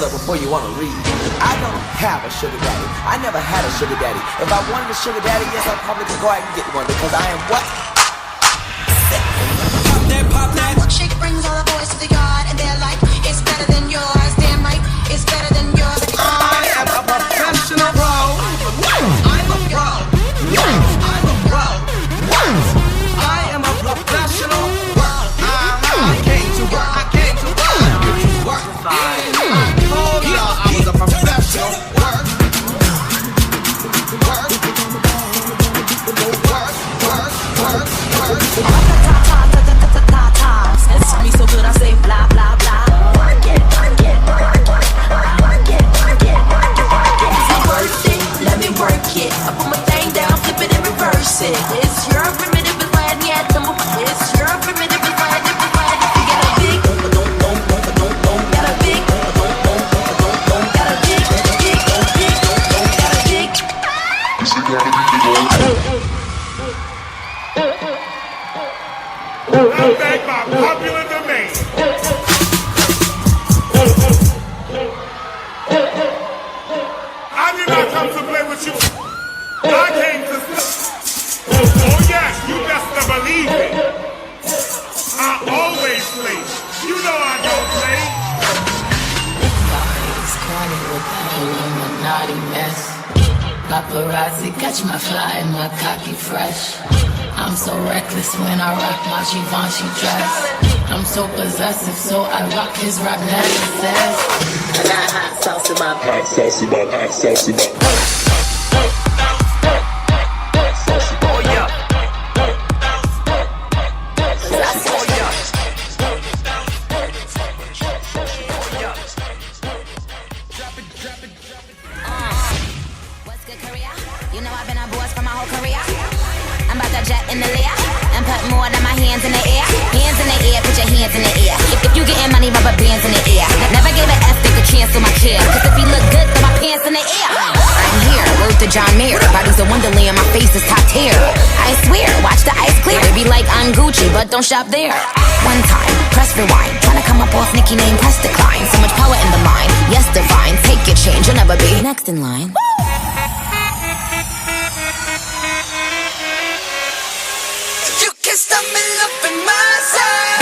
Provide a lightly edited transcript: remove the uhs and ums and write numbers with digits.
Before you wanna leave, I don't have a sugar daddy. I never had a sugar daddy. If I wanted a sugar daddy, yes, I probably could go out and get one because I am what? Pop that, pop that. My milkshake brings all the boys to the yard, and they're like, it's better than yours. Damn right, it's better than yours. I am a professional pro. I'm a pro. I'm a pro. I am a professional pro. I came to work. I came to work. I came to work. I was a professional work. It's me so good I say blah blah blah. Work it, work it, work it, work it, work it, work it, work it. Work it, let me work it. I put my thing down, flip it and reverse it. It's your primitive is bad, yeah. It's your primitive is bad, if it's bad. You get a big, got a big. I'm back by popular domain. I did not come to play with you. I came to... Oh yes, you best to believe it. I always play. You know I don't play. It's corny with that Illuminati mess. Paparazzi catch my fly and my cocky fresh. I'm so reckless when I rock my Givenchy dress. I'm so possessive, so I rock his rock necklaces. I got hot sauce in my hot sauce in my hot sauce in my. Oh yeah. What's good, Korea? You know I've been a boss for my whole career. I'm about to jet in the layer and put more than my hands in the air. Hands in the air, put your hands in the air. If you getting money, rubber bands in the air. Never gave an F, they could cancel my care. Cause if he look good, throw my pants in the air. I'm here, word to John Mayer. Body's a wonderland, my face is top tier. I swear, watch the ice clear. They be like, I'm Gucci, but don't shop there. One time, press rewind. Tryna come up off Nicki name, press decline. So much power in the mind, yes divine. Take your change, you'll never be next in line. You can stumble up in my side.